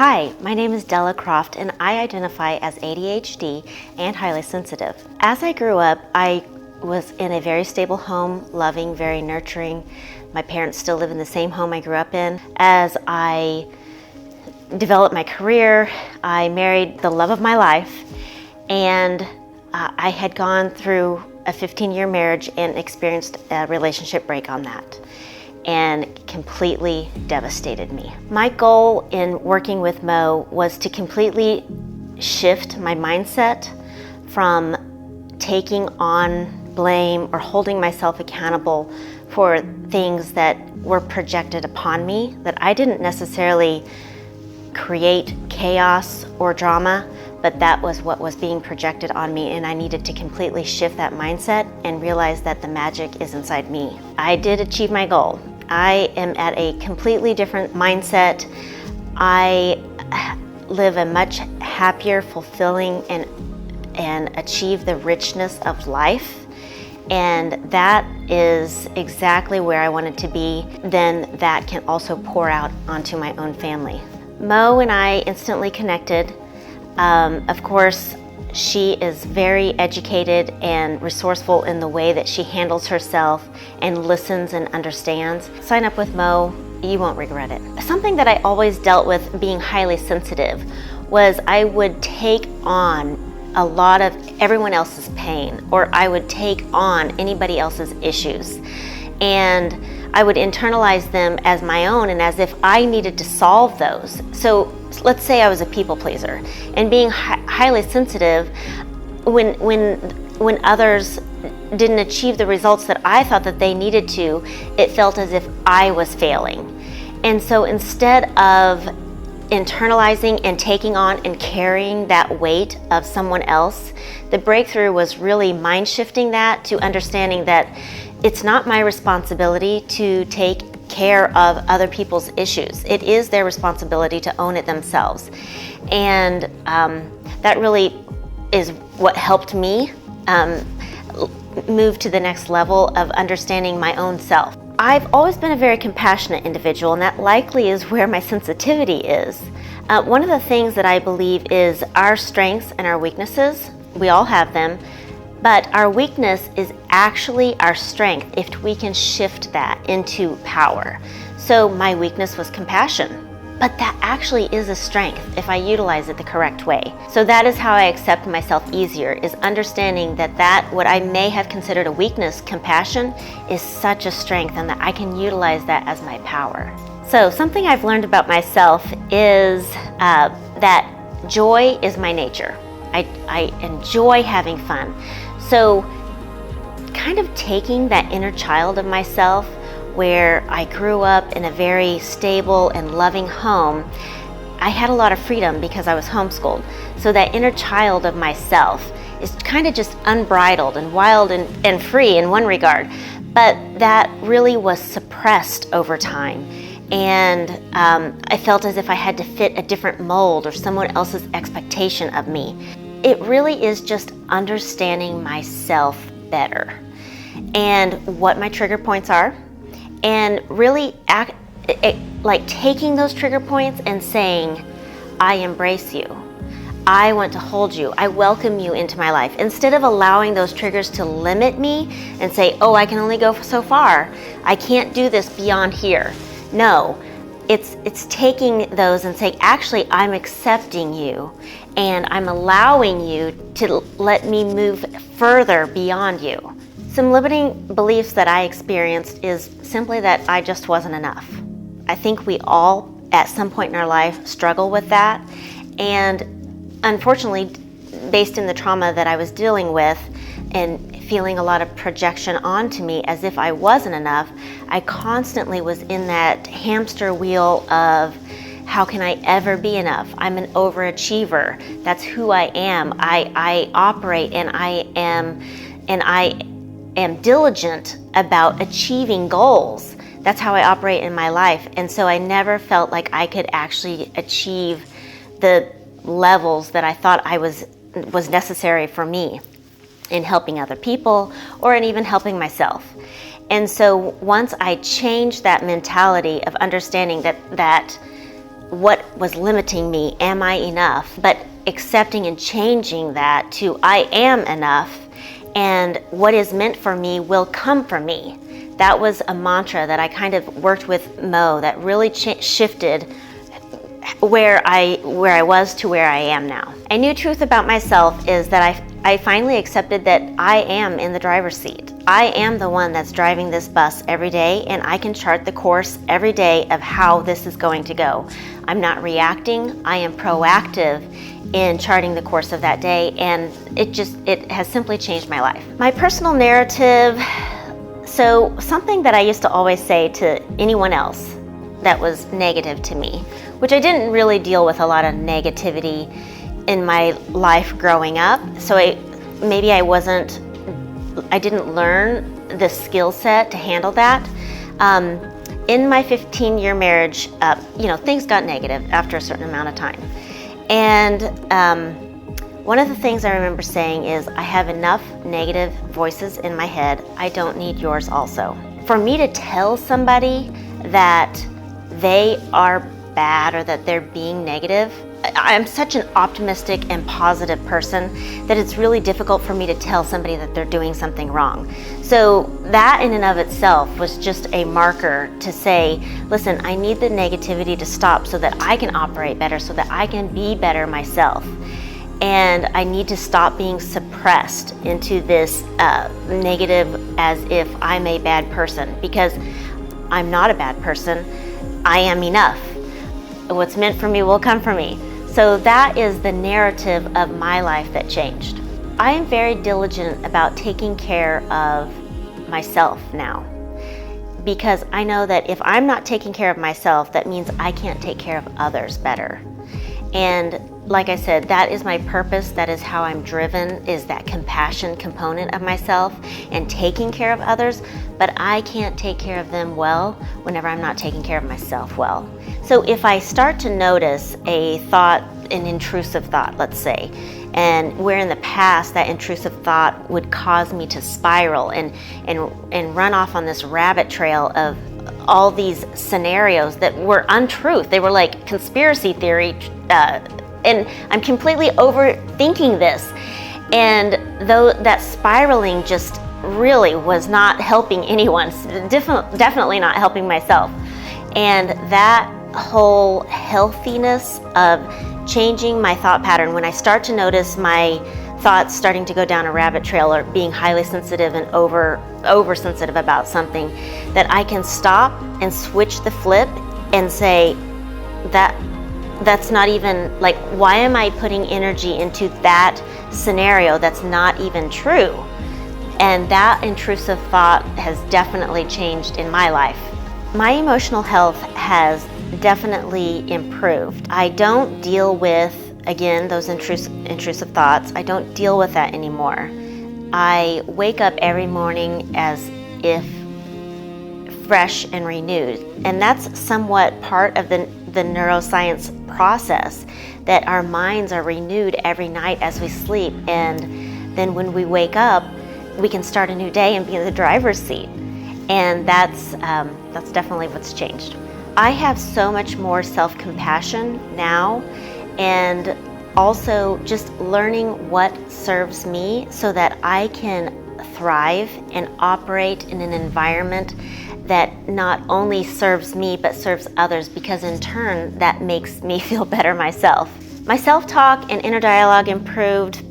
Hi, my name is Della and I identify as ADHD and highly sensitive. As I grew up, I was in a very stable home, loving, very nurturing. My parents still live in the same home I grew up in. As I developed my career, I married the love of my life, and I had gone through a 15-year marriage and experienced a relationship break on that, and completely devastated me. My goal in working with Mo was to completely shift my mindset from taking on blame or holding myself accountable for things that were projected upon me, that I didn't necessarily create chaos or drama, but that was what was being projected on me, and I needed to completely shift that mindset and realize that the magic is inside me. I did achieve my goal. I am at a completely different mindset. I live a much happier, fulfilling, and achieve the richness of life. And that is exactly where I wanted to be. Then that can also pour out onto my own family. Mo and I instantly connected. Of course, she is very educated and resourceful in the way that she handles herself and listens and understands. Sign up with Mo, you won't regret it. Something that I always dealt with being highly sensitive was I would take on a lot of everyone else's pain, or I would take on anybody else's issues, and I would internalize them as my own and as if I needed to solve those. So let's say I was a people pleaser, and being highly sensitive, when others didn't achieve the results that I thought that they needed to, it felt as if I was failing. And so instead of internalizing and taking on and carrying that weight of someone else, the breakthrough was really mind shifting that to understanding that it's not my responsibility to take care of other people's issues. It is their responsibility to own it themselves. And that really is what helped me move to the next level of understanding my own self. I've always been a very compassionate individual, and that likely is where my sensitivity is. One of the things that I believe is our strengths and our weaknesses. We all have them, but our weakness is actually our strength if we can shift that into power. So my weakness was compassion, but that actually is a strength if I utilize it the correct way. So that is how I accept myself easier, is understanding that what I may have considered a weakness, compassion, is such a strength, and that I can utilize that as my power. So something I've learned about myself is that joy is my nature. I enjoy having fun. So kind of taking that inner child of myself, where I grew up in a very stable and loving home, I had a lot of freedom because I was homeschooled. So that inner child of myself is kind of just unbridled and wild and free in one regard, but that really was suppressed over time. And I felt as if I had to fit a different mold or someone else's expectation of me. It really is just understanding myself better and what my trigger points are, and really like taking those trigger points and saying, I embrace you. I want to hold you. I welcome you into my life. Instead of allowing those triggers to limit me and say, oh, I can only go so far. I can't do this beyond here. No, it's taking those and saying, actually, I'm accepting you, and I'm allowing you to let me move further beyond you. Some limiting beliefs that I experienced is simply that I just wasn't enough. I think we all, at some point in our life, struggle with that. And unfortunately, based in the trauma that I was dealing with and feeling a lot of projection onto me as if I wasn't enough, I constantly was in that hamster wheel of, how can I ever be enough? I'm an overachiever. That's who I am. I operate, and I am diligent about achieving goals. That's how I operate in my life. And so I never felt like I could actually achieve the levels that I thought was necessary for me in helping other people or in even helping myself. And so once I changed that mentality of understanding that what was limiting me. Am I enough? But accepting and changing that to I am enough, and what is meant for me will come for me. That was a mantra that I kind of worked with Mo that really shifted where I was to where I am now. A new truth about myself is that I finally accepted that I am in the driver's seat. I am the one that's driving this bus every day, and I can chart the course every day of how this is going to go. I'm not reacting, I am proactive in charting the course of that day, and it has simply changed my life. My personal narrative, so something that I used to always say to anyone else that was negative to me, which I didn't really deal with a lot of negativity in my life growing up, so I didn't learn the skill set to handle that. In my 15-year marriage, things got negative after a certain amount of time. And one of the things I remember saying is, I have enough negative voices in my head, I don't need yours also. For me to tell somebody that they are bad or that they're being negative, I'm such an optimistic and positive person that it's really difficult for me to tell somebody that they're doing something wrong. So that in and of itself was just a marker to say, listen, I need the negativity to stop so that I can operate better, so that I can be better myself. And I need to stop being suppressed into this negative as if I'm a bad person, because I'm not a bad person. I am enough. What's meant for me will come for me. So that is the narrative of my life that changed. I am very diligent about taking care of myself now, because I know that if I'm not taking care of myself, that means I can't take care of others better. And like I said, that is my purpose. That is how I'm driven, is that compassion component of myself and taking care of others. But I can't take care of them well whenever I'm not taking care of myself well. So if I start to notice a thought, an intrusive thought, let's say, and where in the past that intrusive thought would cause me to spiral and run off on this rabbit trail of all these scenarios that were untruth. They were like conspiracy theory, and I'm completely overthinking this. And though that spiraling just really was not helping anyone, definitely not helping myself. And that whole healthiness of changing my thought pattern, when I start to notice my thoughts starting to go down a rabbit trail or being highly sensitive and oversensitive about something, that I can stop and switch the flip and say, that's not even, like, why am I putting energy into that scenario that's not even true? And that intrusive thought has definitely changed in my life. My emotional health has definitely improved. I don't deal with, again, those intrusive thoughts. I don't deal with that anymore. I wake up every morning as if fresh and renewed. And that's somewhat part of the neuroscience process, that our minds are renewed every night as we sleep. And then when we wake up, we can start a new day and be in the driver's seat. And that's definitely what's changed. I have so much more self-compassion now, and also just learning what serves me so that I can thrive and operate in an environment that not only serves me but serves others, because in turn that makes me feel better myself. My self-talk and inner dialogue improved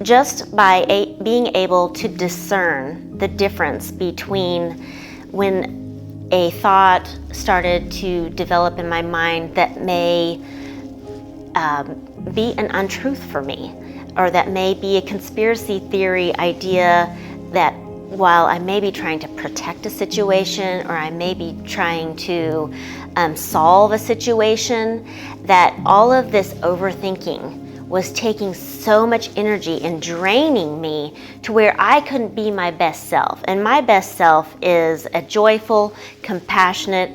just by being able to discern the difference between when a thought started to develop in my mind that may be an untruth for me, or that may be a conspiracy theory idea, that while I may be trying to protect a situation, or I may be trying to solve a situation, that all of this overthinking was taking so much energy and draining me to where I couldn't be my best self. And my best self is a joyful, compassionate,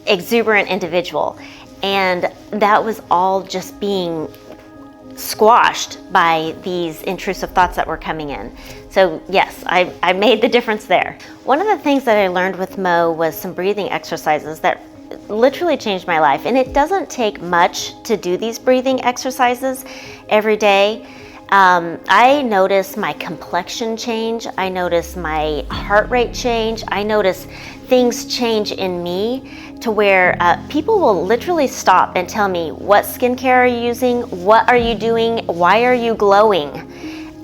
exuberant individual. And that was all just being squashed by these intrusive thoughts that were coming in. So yes, I made the difference there. One of the things that I learned with Mo was some breathing exercises that literally changed my life. And it doesn't take much to do these breathing exercises every day. I notice my complexion change. I notice my heart rate change. I notice things change in me to where people will literally stop and tell me, what skincare are you using? What are you doing? Why are you glowing?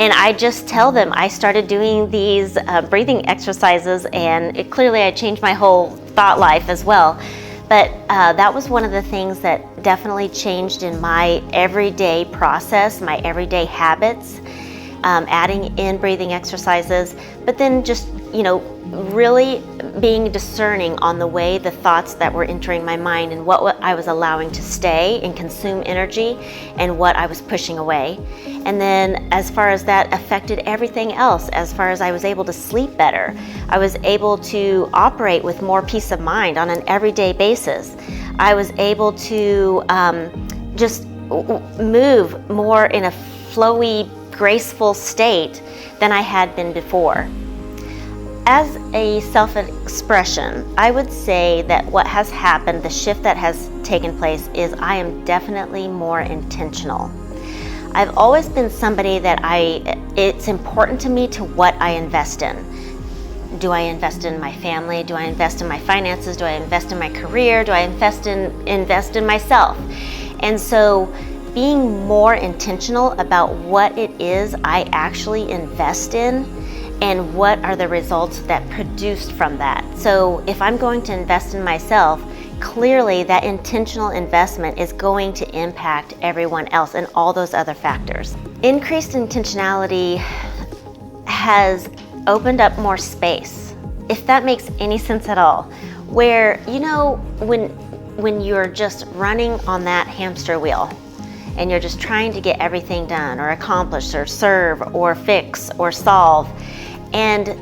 And I just tell them I started doing these breathing exercises, and clearly I changed my whole thought life as well. But that was one of the things that definitely changed in my everyday process, my everyday habits, adding in breathing exercises, but then just, really being discerning on the way the thoughts that were entering my mind and what I was allowing to stay and consume energy and what I was pushing away. And then as far as that affected everything else, as far as I was able to sleep better, I was able to operate with more peace of mind on an everyday basis. I was able to just move more in a flowy, graceful state than I had been before. As a self-expression, I would say that what has happened, the shift that has taken place, is I am definitely more intentional. I've always been somebody that it's important to me to what I invest in. Do I invest in my family? Do I invest in my finances? Do I invest in my career? Do I invest in myself? And so being more intentional about what it is I actually invest in and what are the results that produced from that. So if I'm going to invest in myself, clearly that intentional investment is going to impact everyone else and all those other factors. Increased intentionality has opened up more space, if that makes any sense at all, where, when you're just running on that hamster wheel and you're just trying to get everything done or accomplish or serve or fix or solve, and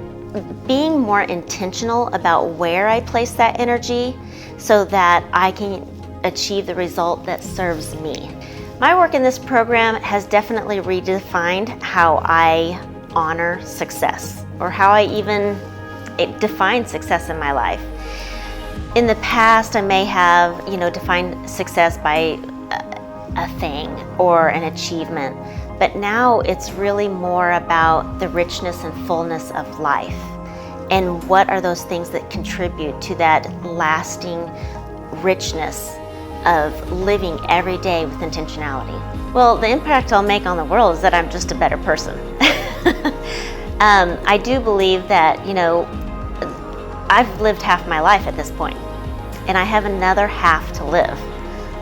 being more intentional about where I place that energy so that I can achieve the result that serves me. My work in this program has definitely redefined how I honor success, or how I even define success in my life. In the past, I may have, defined success by a thing or an achievement, but now it's really more about the richness and fullness of life. And what are those things that contribute to that lasting richness of living every day with intentionality? Well, the impact I'll make on the world is that I'm just a better person. I do believe that, I've lived half my life at this point, and I have another half to live,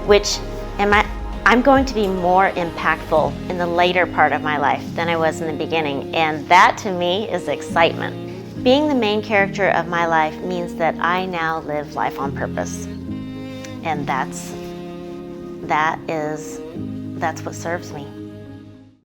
which I'm going to be more impactful in the later part of my life than I was in the beginning, and that to me is excitement. Being the main character of my life means that I now live life on purpose, and that's what serves me.